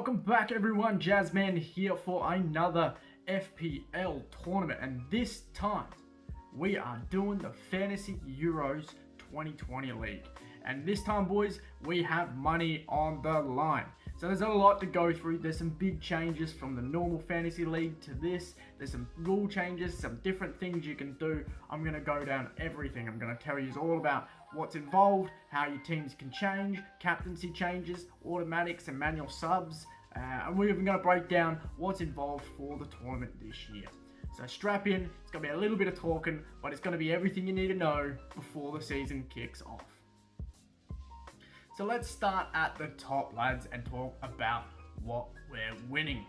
Welcome back everyone, Jazzman here for another FPL tournament, and this time we are doing the Fantasy Euros 2020 League. And this time, boys, we have money on the line. So there's a lot to go through. There's some big changes from the normal fantasy league to this. There's some rule changes, some different things you can do. I'm going to go down everything. I'm going to tell you all about what's involved, how your teams can change, captaincy changes, automatics and manual subs. And we're even going to break down what's involved for the tournament this year. So strap in. It's going to be a little bit of talking, but it's going to be everything you need to know before the season kicks off. So let's start at the top, lads, and talk about what we're winning.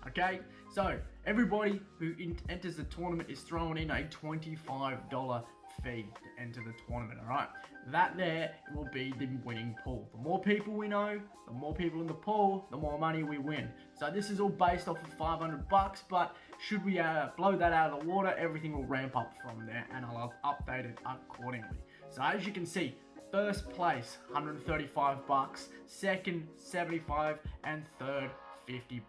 Okay, so everybody who enters the tournament is thrown in a $25 fee to enter the tournament, all right? That there will be the winning pool. The more people we know, the more people in the pool, the more money we win. So this is all based off of $500, but should we blow that out of the water, everything will ramp up from there, and I'll update it accordingly. So as you can see, first place, $135, second, $75, and third, $50.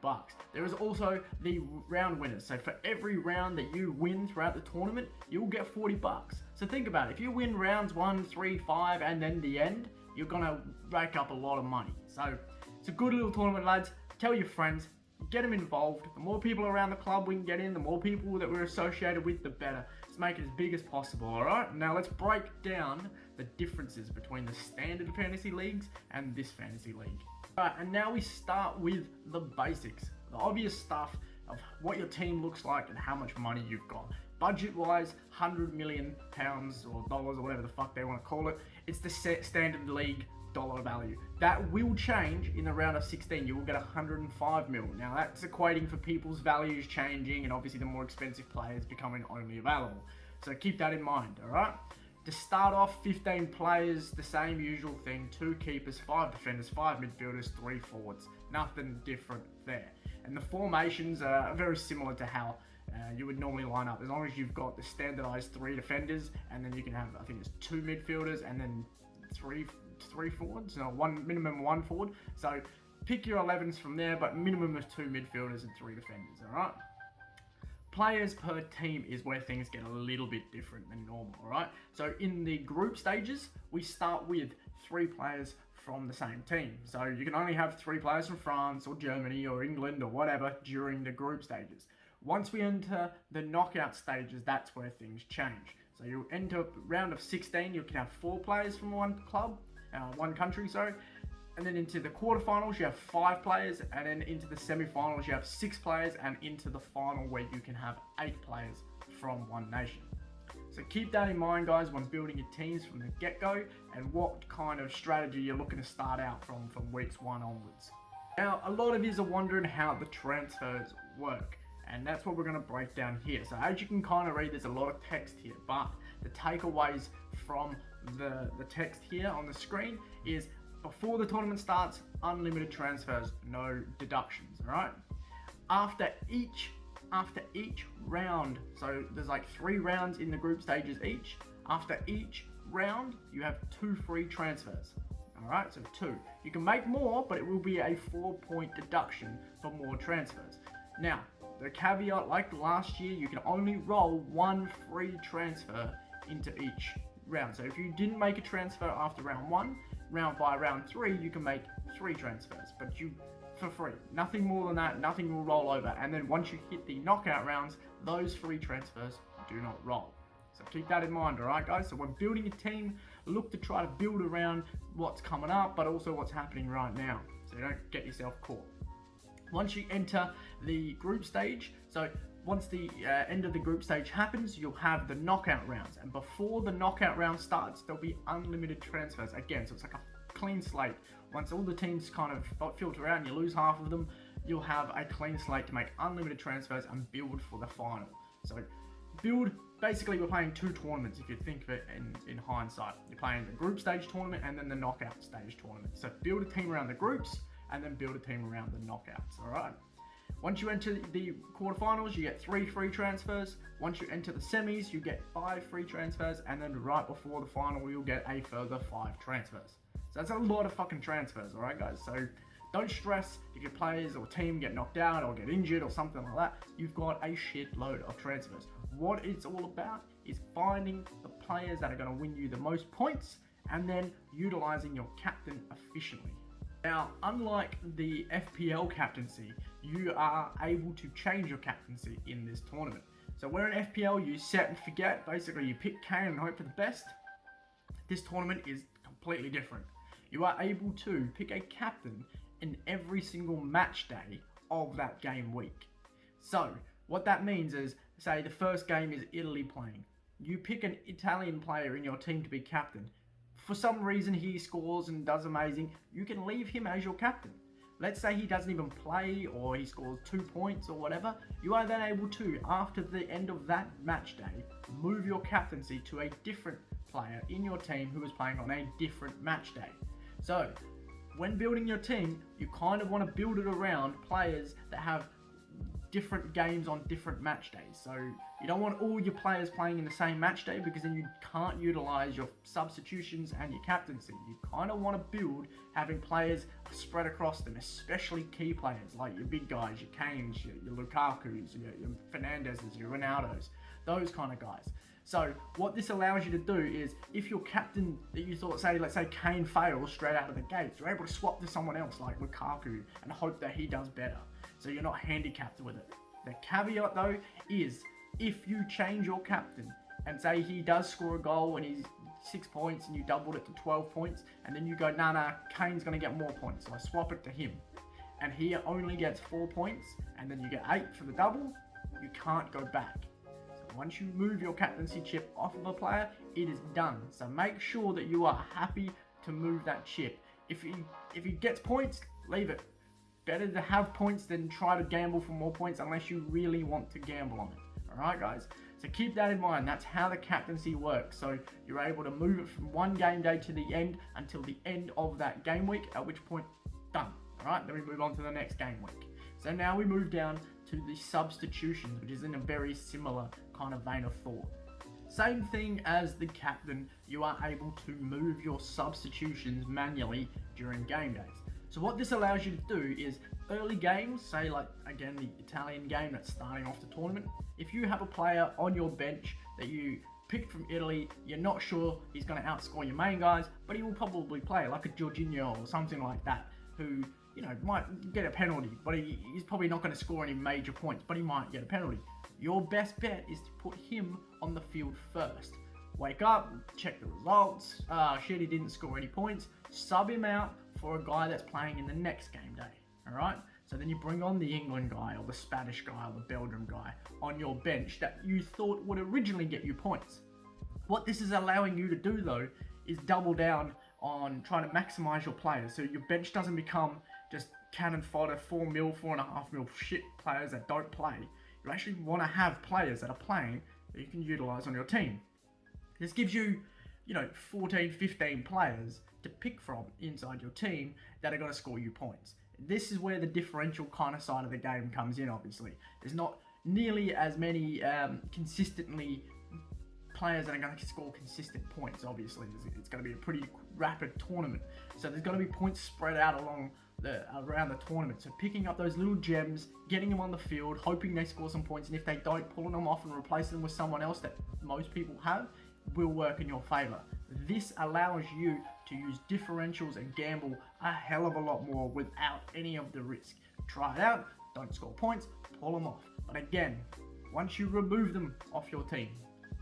There is also the round winners. So for every round that you win throughout the tournament, you'll get $40. So think about it. If you win rounds 1, 3, 5, and then the end, you're gonna rack up a lot of money. So it's a good little tournament, lads. Tell your friends, get them involved. The more people around the club we can get in, the more people that we're associated with, the better. Let's make it as big as possible, all right? Now let's break down the differences between the standard fantasy leagues and this fantasy league. All right, and now we start with the basics, the obvious stuff of what your team looks like and how much money you've got. Budget-wise, £100 million or dollars or whatever the fuck they want to call it. It's the standard league dollar value. That will change in the round of 16. You will get 105 mil. Now that's equating for people's values changing and obviously the more expensive players becoming only available. So keep that in mind, all right? To start off, 15 players, the same usual thing, 2 keepers, 5 defenders, 5 midfielders, 3 forwards. Nothing different there. And the formations are very similar to how you would normally line up, as long as you've got the standardized 3 defenders, and then you can have, I think it's 2 midfielders, and then three forwards, no, minimum 1 forward. So pick your 11s from there, but minimum of 2 midfielders and 3 defenders, all right? Players per team is where things get a little bit different than normal, all right? So in the group stages, we start with 3 players from the same team. So you can only have 3 players from France or Germany or England or whatever during the group stages. Once we enter the knockout stages, that's where things change. So you enter round of 16, you can have 4 players from one country, and then into the quarterfinals you have 5 players, and then into the semi-finals you have 6 players, and into the final where you can have 8 players from one nation. So keep that in mind, guys, when building your teams from the get-go, and what kind of strategy you're looking to start out from weeks 1 onwards. Now, a lot of you are wondering how the transfers work, and that's what we're going to break down here. So as you can kind of read, there's a lot of text here, but the takeaways from the text here on the screen is, before the tournament starts, unlimited transfers, no deductions, all right? After each round, so there's like 3 rounds in the group stages each. After each round, you have 2 free transfers, all right? So 2. You can make more, but it will be a 4-point deduction for more transfers. Now, the caveat, like last year, you can only roll 1 free transfer into each round. So if you didn't make a transfer after round 1, by round 3, you can make 3 transfers, but for free. Nothing more than that, nothing will roll over. And then once you hit the knockout rounds, those free transfers do not roll. So keep that in mind, all right, guys? So when building a team, look to try to build around what's coming up, but also what's happening right now, so you don't get yourself caught. Once you enter the group stage, so once the end of the group stage happens, you'll have the knockout rounds. And before the knockout round starts, there'll be unlimited transfers again. So it's like a clean slate. Once all the teams kind of filter out and you lose half of them, you'll have a clean slate to make unlimited transfers and build for the final. So basically we're playing 2 tournaments if you think of it in hindsight. You're playing the group stage tournament and then the knockout stage tournament. So build a team around the groups and then build a team around the knockouts, all right? Once you enter the quarterfinals, you get 3 free transfers. Once you enter the semis, you get 5 free transfers. And then right before the final, you'll get a further 5 transfers. So that's a lot of fucking transfers, alright guys? So Don't stress if your players or team get knocked out or get injured or something like that. You've got a shitload of transfers. What it's all about is finding the players that are going to win you the most points and then utilizing your captain efficiently. Now, unlike the FPL captaincy, you are able to change your captaincy in this tournament. So where in FPL you set and forget, basically you pick Kane and hope for the best, this tournament is completely different. You are able to pick a captain in every single match day of that game week. So what that means is, say the first game is Italy playing. You pick an Italian player in your team to be captain. For some reason he scores and does amazing, you can leave him as your captain. Let's say he doesn't even play or he scores 2 points or whatever, you are then able to, after the end of that match day, move your captaincy to a different player in your team who is playing on a different match day. So, when building your team, you kind of want to build it around players that have different games on different match days. So you don't want all your players playing in the same match day because then you can't utilize your substitutions and your captaincy. You kind of want to build having players spread across them, especially key players like your big guys, your Kanes, your Lukakus, your Fernandezes, your Ronaldos, those kind of guys. So what this allows you to do is, if your captain that you thought, let's say Kane fails straight out of the gates, you're able to swap to someone else like Lukaku and hope that he does better. So you're not handicapped with it. The caveat though is, if you change your captain and say he does score a goal and he's 6 points and you doubled it to 12 points, and then you go, nah, Kane's gonna get more points, so I swap it to him, and he only gets 4 points, and then you get 8 for the double, you can't go back. Once you move your captaincy chip off of a player, it is done. So make sure that you are happy to move that chip. If he gets points, leave it. Better to have points than try to gamble for more points unless you really want to gamble on it. Alright guys? So keep that in mind. That's how the captaincy works. So you're able to move it from one game day to the end until the end of that game week, at which point, done. Alright, then we move on to the next game week. So now we move down to the substitutions, which is in a very similar kind of vein of thought. Same thing as the captain, you are able to move your substitutions manually during game days. So what this allows you to do is, early games, say like again the Italian game that's starting off the tournament, if you have a player on your bench that you picked from Italy, you're not sure he's going to outscore your main guys, but he will probably play like a Jorginho or something like that, who might get a penalty, but he's probably not going to score any major points, but he might get a penalty. Your best bet is to put him on the field first. Wake up, check the results, shit, he didn't score any points, sub him out for a guy that's playing in the next game day, alright? So then you bring on the England guy, or the Spanish guy, or the Belgium guy on your bench that you thought would originally get you points. What this is allowing you to do though, is double down on trying to maximize your players, so your bench doesn't become just cannon fodder, 4 mil, 4.5 mil shit players that don't play. You actually want to have players that are playing that you can utilize on your team. This gives you, 14, 15 players to pick from inside your team that are going to score you points. This is where the differential kind of side of the game comes in, obviously. There's not nearly as many consistently players that are going to score consistent points, obviously. It's going to be a pretty rapid tournament. So there's going to be points spread out around the tournament. So picking up those little gems, getting them on the field, hoping they score some points, and if they don't, pulling them off and replacing them with someone else that most people have will work in your favor. This allows you to use differentials and gamble a hell of a lot more without any of the risk. Try it out, don't score points, pull them off. But again, once you remove them off your team,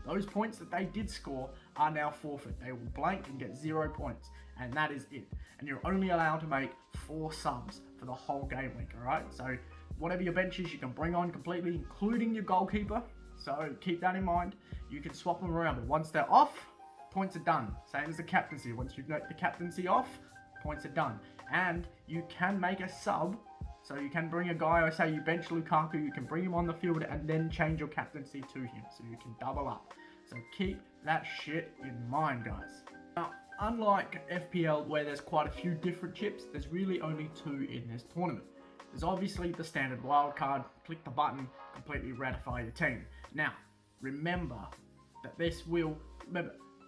those points that they did score are now forfeit. They will blank and get 0 points, and that is it. And you're only allowed to make 4 subs for the whole game week, alright? So whatever your bench is, you can bring on completely, including your goalkeeper. So keep that in mind. You can swap them around, but once they're off, points are done. Same as the captaincy. Once you've got the captaincy off, points are done. And you can make a sub. So you can bring a guy, or say you bench Lukaku, you can bring him on the field and then change your captaincy to him. So you can double up. So keep that shit in mind, guys. Now, unlike FPL, where there's quite a few different chips, there's really only 2 in this tournament. There's obviously the standard wildcard, click the button, completely ratify your team. Now, remember that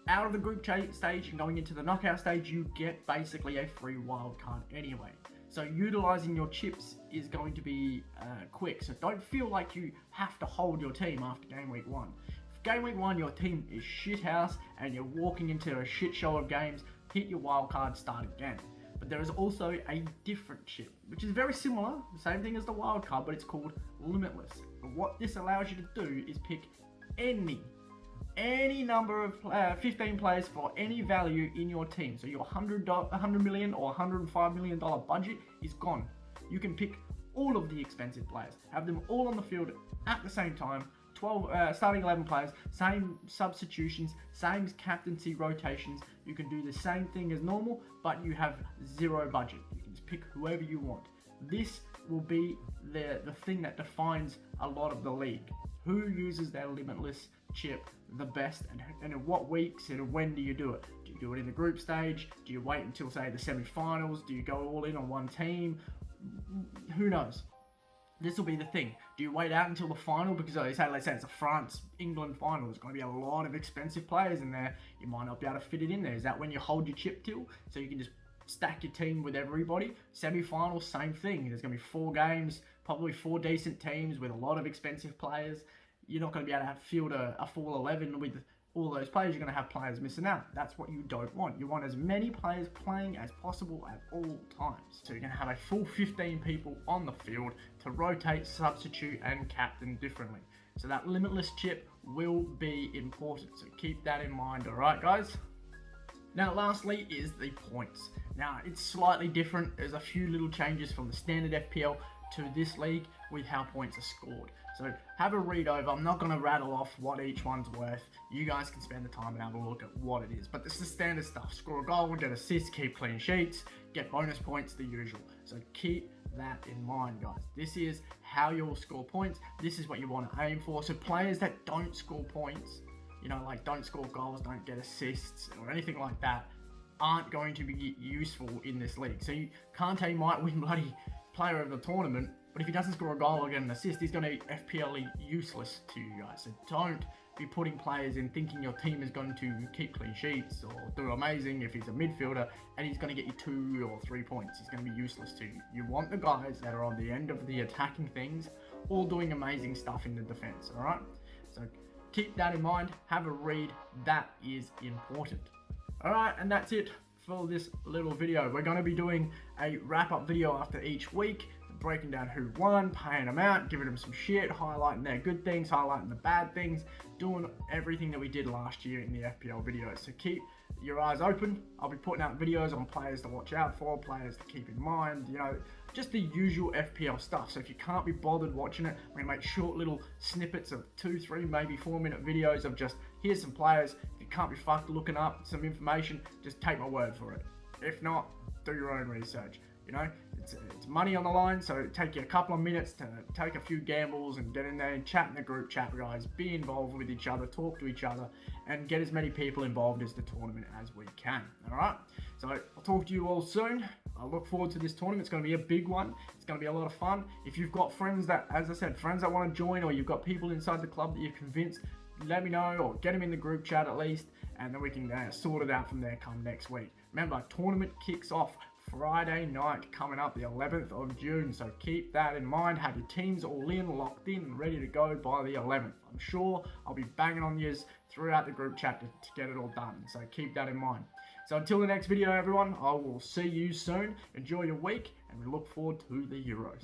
out of the group stage and going into the knockout stage, you get basically a free wildcard anyway. So utilizing your chips is going to be quick. So don't feel like you have to hold your team after game week 1. If game week 1 your team is shithouse and you're walking into a shit show of games, hit your wild card, start again. But there is also a different chip, which is very similar, the same thing as the wild card, but it's called Limitless. But what this allows you to do is pick any number of 15 players for any value in your team. So your $100 million or $105 million budget is gone. You can pick all of the expensive players, have them all on the field at the same time, 12 starting 11 players, same substitutions, same captaincy rotations. You can do the same thing as normal, but you have zero budget. You can just pick whoever you want. This will be the thing that defines a lot of the league. Who uses their Limitless chip the best, and in what weeks and when do you do it? Do you do it in the group stage? Do you wait until, say, the semi-finals? Do you go all in on one team? Who knows? This will be the thing. Do you wait out until the final? Because let's say it's a France-England final. There's going to be a lot of expensive players in there. You might not be able to fit it in there. Is that when you hold your chip till? So you can just stack your team with everybody. Semi-final, same thing. There's going to be 4 games, probably 4 decent teams with a lot of expensive players. You're not going to be able to field a full 11 with all those players. You're going to have players missing out. That's what you don't want. You want as many players playing as possible at all times. So you're going to have a full 15 people on the field to rotate, substitute, and captain differently. So that Limitless chip will be important. So keep that in mind, alright guys? Now lastly is the points. Now it's slightly different. There's a few little changes from the standard FPL to this league with how points are scored. So have a read over. I'm not going to rattle off what each one's worth. You guys can spend the time and have a look at what it is. But this is standard stuff. Score a goal, get assists, keep clean sheets, get bonus points, the usual. So keep that in mind, guys. This is how you'll score points. This is what you want to aim for. So players that don't score points, like don't score goals, don't get assists or anything like that, aren't going to be useful in this league. So Kante might win bloody player of the tournament, but if he doesn't score a goal or get an assist, he's going to be FPL useless to you guys. So don't be putting players in thinking your team is going to keep clean sheets or do amazing if he's a midfielder and he's going to get you 2 or 3 points. He's going to be useless to you. You want the guys that are on the end of the attacking things, all doing amazing stuff in the defense, all right? So keep that in mind. Have a read. That is important. All right, and that's it for this little video. We're going to be doing a wrap-up video after each week, breaking down who won, paying them out, giving them some shit, highlighting their good things, highlighting the bad things, doing everything that we did last year in the FPL videos. So keep your eyes open. I'll be putting out videos on players to watch out for, players to keep in mind, just the usual FPL stuff. So if you can't be bothered watching it, I'm going to make short little snippets of 2, 3, maybe 4-minute videos of just, here's some players. If you can't be fucked looking up some information, just take my word for it. If not, do your own research. It's money on the line, so it'll take you a couple of minutes to take a few gambles and get in there and chat in the group chat, guys. Be involved with each other, talk to each other, and get as many people involved as the tournament as we can. All right, so I'll talk to you all soon. I look forward to this tournament. It's going to be a big one. It's going to be a lot of fun. If you've got friends that, as I said, friends that want to join, or you've got people inside the club that you're convinced, let me know, or get them in the group chat at least, and then we can sort it out from there come next week. Remember, tournament kicks off Friday night coming up, the 11th of June. So keep that in mind. Have your teams all in, locked in, and ready to go by the 11th. I'm sure I'll be banging on yous throughout the group chat to get it all done. So keep that in mind. So until the next video, everyone, I will see you soon. Enjoy your week, and we look forward to the Euros.